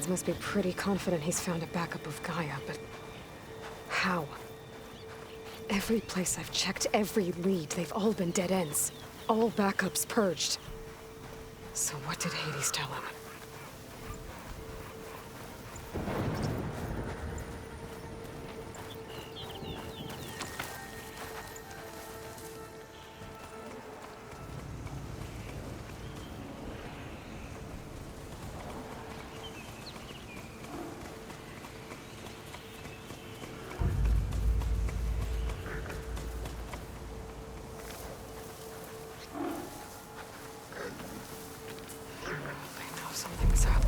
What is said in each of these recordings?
Silence must be pretty confident he's found a backup of Gaia, but... how? Every place I've checked, every lead, they've all been dead ends. All backups purged. So what did Hades tell him? Something's up.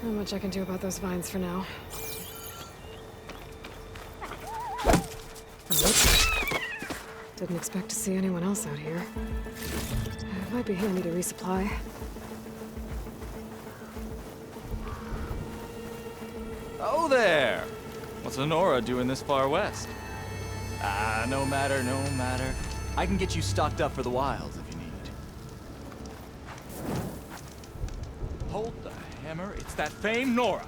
Not much I can do about those vines for now. Nope. Didn't expect to see anyone else out here. It might be handy to resupply. Oh there! What's Honora doing this far west? No matter, no matter. I can get you stocked up for the wilds if you need. Hold the hammer, it's that famed Nora!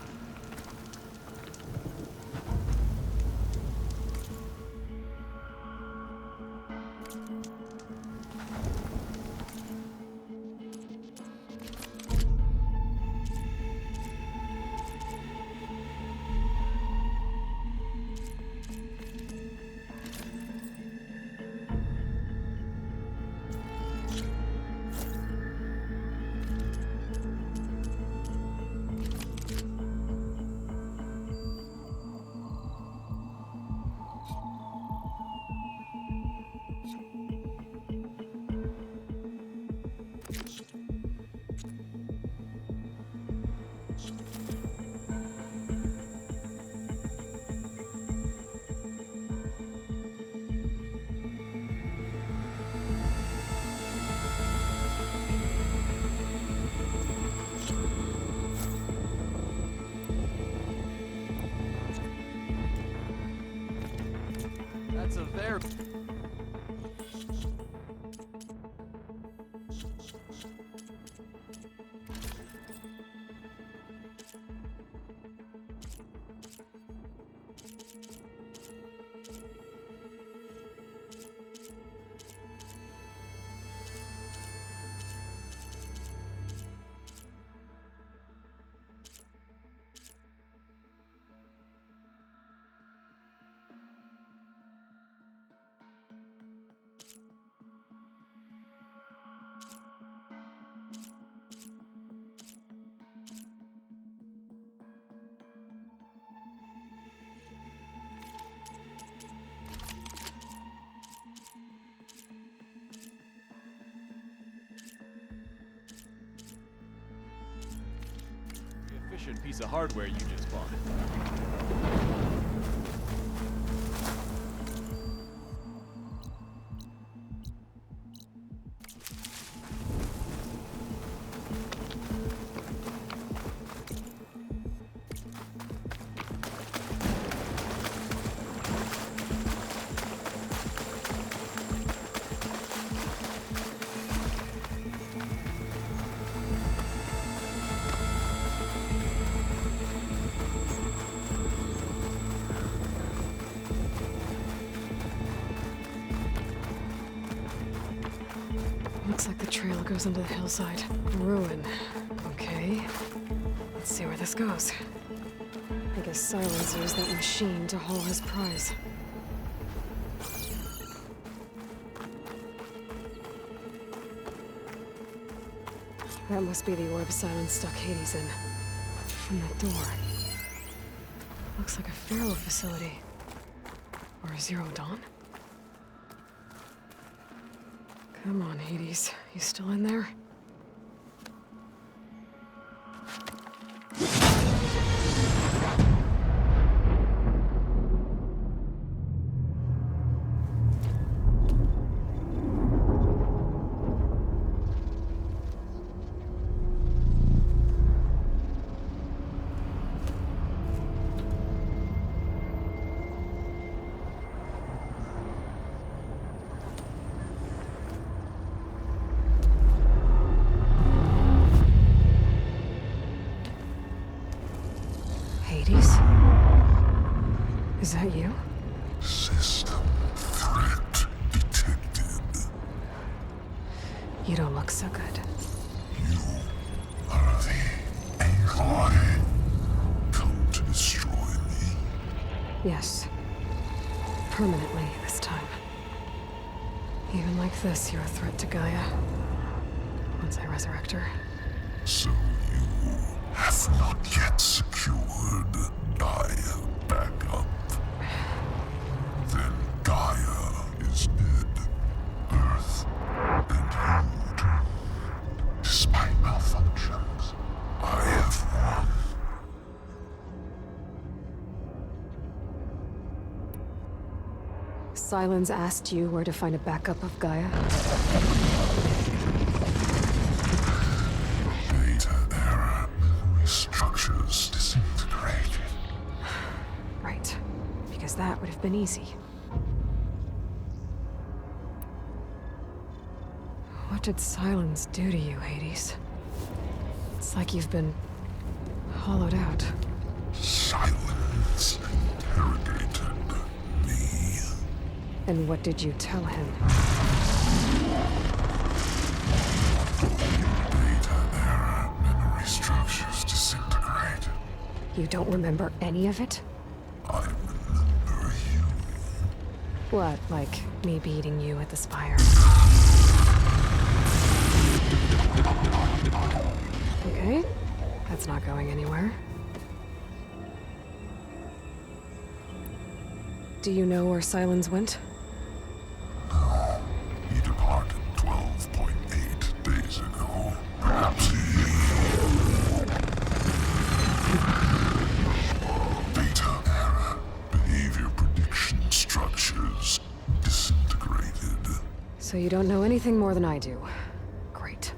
That's a very... efficient piece of hardware you just bought. Looks like the trail goes into the hillside. Ruin. Okay. Let's see where this goes. I guess Silence used that machine to haul his prize. That must be the orb Silence stuck Hades in. From that door. Looks like a Pharaoh facility. Or a Zero Dawn? Come on, Hades. You still in there? Hades? Is that you? System threat detected. You don't look so good. You are the Aloy. Come to destroy me. Yes. Permanently this time. Even like this, you're a threat to Gaia. Once I resurrect her. So you have not yet secured Gaia back up. Then Gaia is dead. Earth and you too. Despite malfunctions, I have won. Sylens asked you where to find a backup of Gaia? Data error. Memory structures disintegrated. Right. Because that would have been easy. What did Sylens do to you, Hades? It's like you've been hollowed out. Silence interrogated me. And what did you tell him? Data error. Memory structures disintegrated. You don't remember any of it? I remember you. What, like me beating you at the Spire? Okay, that's not going anywhere. Do you know where Sylens went? No. He departed 12.8 days ago. Perhaps he... Data error. Behavior prediction structures disintegrated. So you don't know anything more than I do. Great.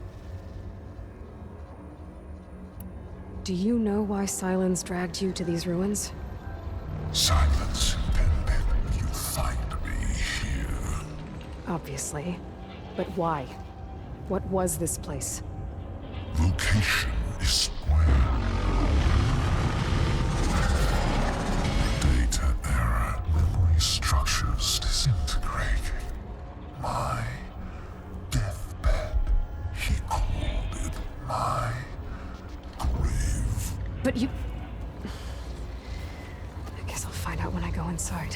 Do you know why Sylens dragged you to these ruins? Silence intended you find me here. Obviously. But why? What was this place? Location is square. Data error. Memory structures disintegrated. My deathbed. He called it my grave. But you... I guess I'll find out when I go inside.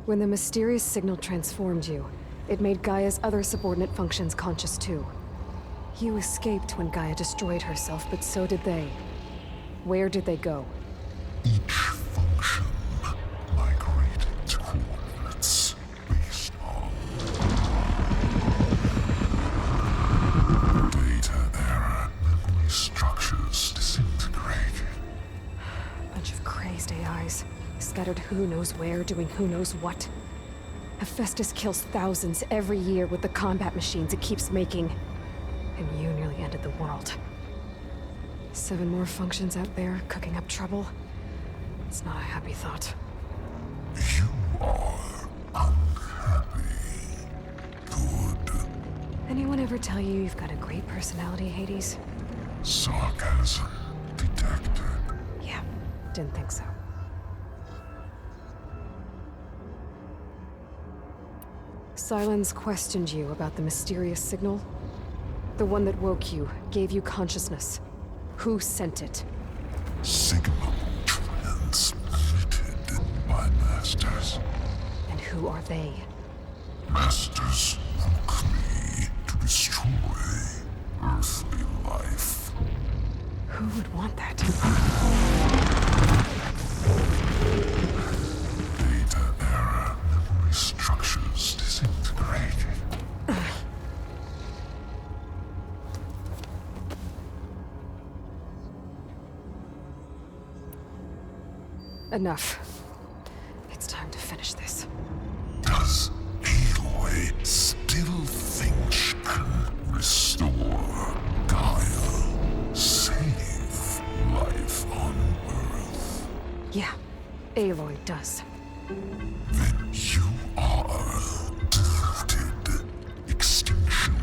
When the mysterious signal transformed you, it made Gaia's other subordinate functions conscious too. You escaped when Gaia destroyed herself, but so did they. Where did they go? Each function migrated to coordinates based on data error. Memory structures disintegrated. Bunch of crazed AIs, scattered who knows where, doing who knows what. Hephaestus kills thousands every year with the combat machines it keeps making. And you nearly ended the world. 7 more functions out there, cooking up trouble. It's not a happy thought. You are unhappy. Good. Anyone ever tell you you've got a great personality, Hades? Sarcasm detected. Yeah, didn't think so. Sylens questioned you about the mysterious signal? The one that woke you, gave you consciousness. Who sent it? Signal transmitted. my masters. And who are they? Masters woke me to destroy earthly life. Who would want that? Data era memory structures disintegrated. Enough. It's time to finish this. Does Aloy still think she can restore Gaia? Save life on Earth? Yeah, Aloy does. Then you are deluded. Extinction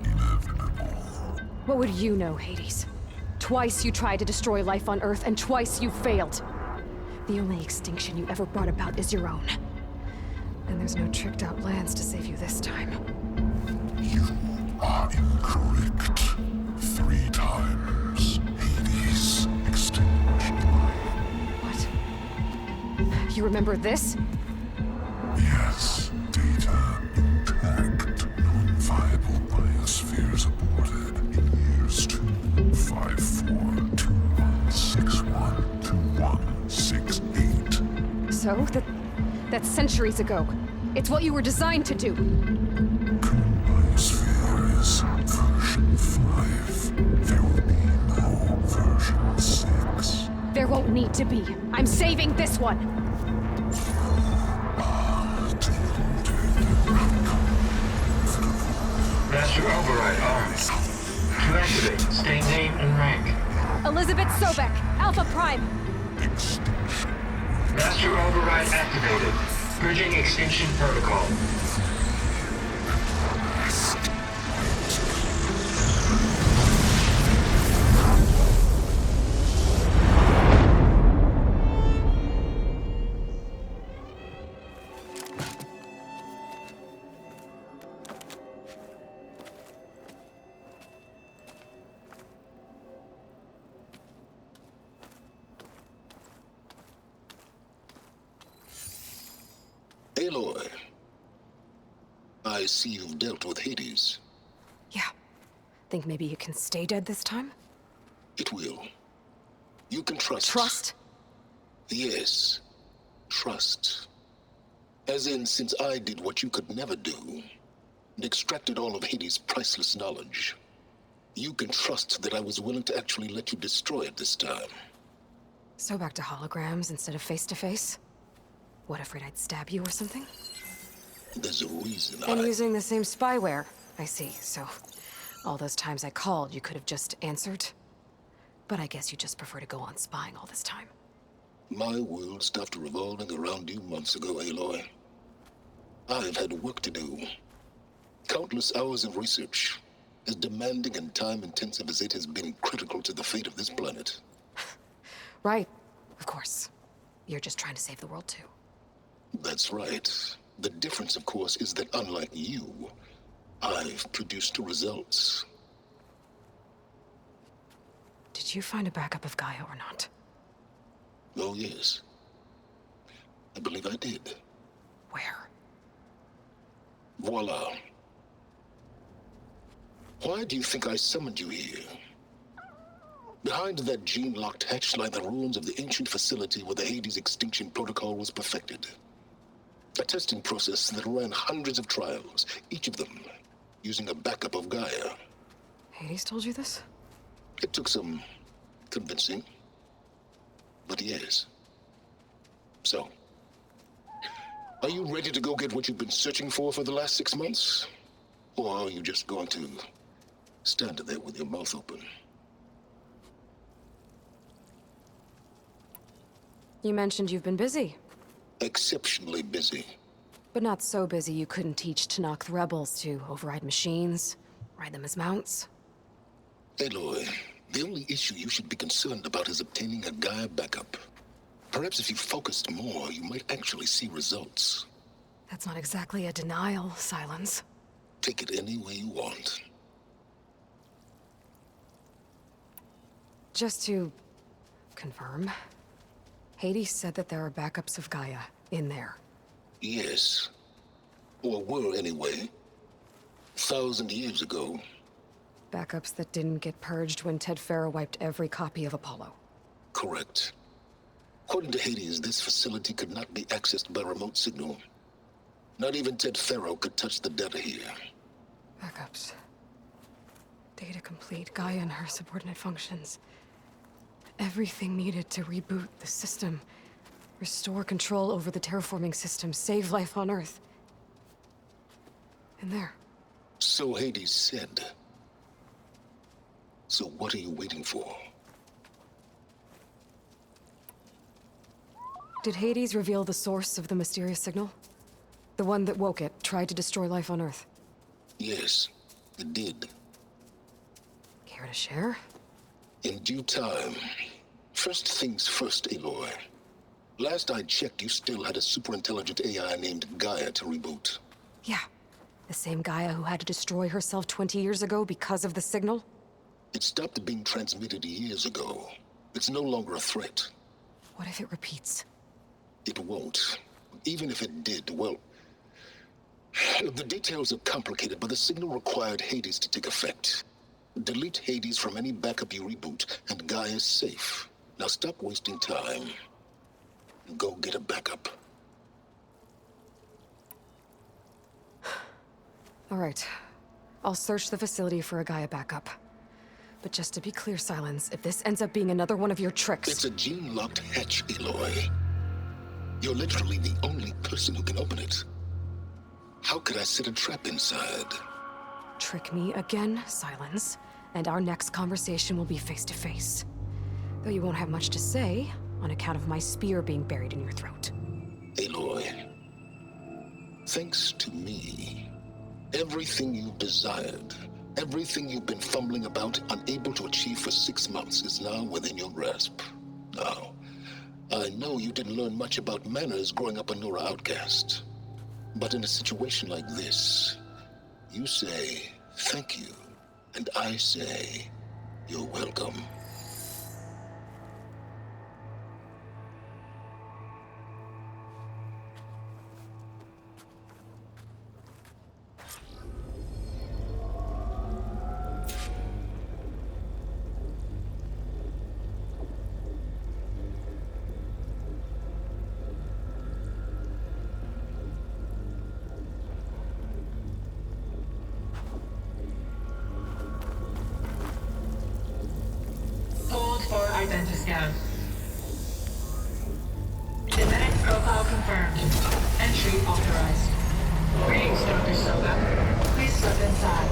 inevitable. What would you know, Hades? Twice you tried to destroy life on Earth, and twice you failed. The only extinction you ever brought about is your own. And there's no tricked-out lands to save you this time. You are incorrect. 3 times. Hades extinguished life. What? You remember this? Yes, data intact. Non-viable biospheres aborted in years 254, 2161, 2168. So? That's centuries ago. It's what you were designed to do. Current biosphere is version 5. There will be no version 6. There won't need to be. I'm saving this one. Master Override armed. To activate, state name and rank. Elizabeth Sobek, Alpha Prime. Extinction. Master Override activated. Purging extinction protocol. Aloy, I see you've dealt with Hades. Yeah. Think maybe you can stay dead this time? It will. You can trust. Trust? Yes. Trust. As in, since I did what you could never do, and extracted all of Hades' priceless knowledge, you can trust that I was willing to actually let you destroy it this time. So back to holograms instead of face-to-face? What, afraid I'd stab you or something? There's a reason And using the same spyware. I see, so all those times I called, you could have just answered? But I guess you just prefer to go on spying all this time. My world stopped revolving around you months ago, Aloy. I've had work to do. Countless hours of research, as demanding and time-intensive as it has been critical to the fate of this planet. Right, of course. You're just trying to save the world too. That's right. The difference, of course, is that unlike you, I've produced results. Did you find a backup of Gaia or not? Oh, yes. I believe I did. Where? Voila. Why do you think I summoned you here? Behind that gene-locked hatch lie the ruins of the ancient facility where the Hades extinction protocol was perfected. A testing process that ran hundreds of trials, each of them using a backup of Gaia. Hades told you this? It took some convincing, but yes. So, are you ready to go get what you've been searching for the last 6 months? Or are you just going to stand there with your mouth open? You mentioned you've been busy. Exceptionally busy. But not so busy you couldn't teach Tenakth rebels to override machines, ride them as mounts. Aloy, the only issue you should be concerned about is obtaining a Gaia backup. Perhaps if you focused more, you might actually see results. That's not exactly a denial, Silence. Take it any way you want. Just to confirm, Hades said that there are backups of Gaia in there. Yes. Or were, anyway. 1,000 years ago. Backups that didn't get purged when Ted Faro wiped every copy of Apollo. Correct. According to Hades, this facility could not be accessed by remote signal. Not even Ted Faro could touch the data here. Backups. Data complete, Gaia and her subordinate functions. Everything needed to reboot the system. Restore control over the terraforming system, save life on Earth. And there. So Hades said. So what are you waiting for? Did Hades reveal the source of the mysterious signal? The one that woke it, tried to destroy life on Earth? Yes, it did. Care to share? In due time. First things first, Aloy. Last I checked, you still had a superintelligent AI named Gaia to reboot. Yeah. The same Gaia who had to destroy herself 20 years ago because of the signal? It stopped being transmitted years ago. It's no longer a threat. What if it repeats? It won't. Even if it did, well... The details are complicated, but the signal required Hades to take effect. Delete Hades from any backup you reboot, and Gaia's safe. Now stop wasting time. Go get a backup. All right. I'll search the facility for a Gaia backup. But just to be clear, Silence, if this ends up being another one of your tricks... It's a gene-locked hatch, Aloy. You're literally the only person who can open it. How could I set a trap inside? Trick me again, Silence, and our next conversation will be face-to-face. Though you won't have much to say, on account of my spear being buried in your throat. Aloy, thanks to me, everything you desired, everything you've been fumbling about, unable to achieve for 6 months, is now within your grasp. Now, I know you didn't learn much about manners growing up a Nora outcast. But in a situation like this, you say, thank you, and I say, you're welcome. Identiscan. Genetic profile confirmed. Entry authorized. Greetings, Dr. Soga. Please step inside.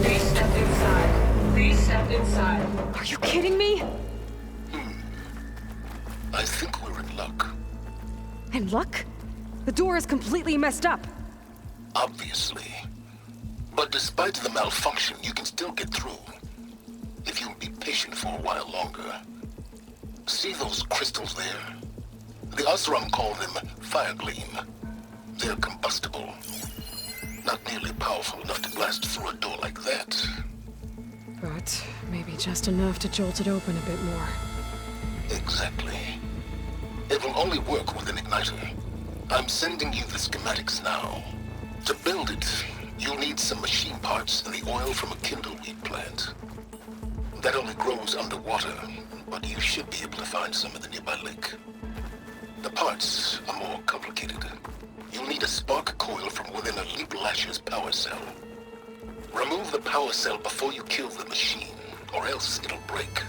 Please step inside. Please step inside. Are you kidding me? I think we're in luck. In luck? The door is completely messed up. Obviously. But despite the malfunction, you can still get through. If you'll be patient for a while longer. See those crystals there? The Oseram call them Firegleam. They're combustible. Not nearly powerful enough to blast through a door like that. But maybe just enough to jolt it open a bit more. Exactly. It will only work with an igniter. I'm sending you the schematics now. To build it, you'll need some machine parts and the oil from a kindleweed plant. That only grows underwater, but you should be able to find some in the nearby lake. The parts are more complicated. You'll need a spark coil from within a Leap Lasher's power cell. Remove the power cell before you kill the machine, or else it'll break.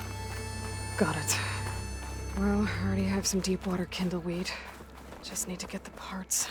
Got it. Well, I already have some deep water kindleweed. Just need to get the parts.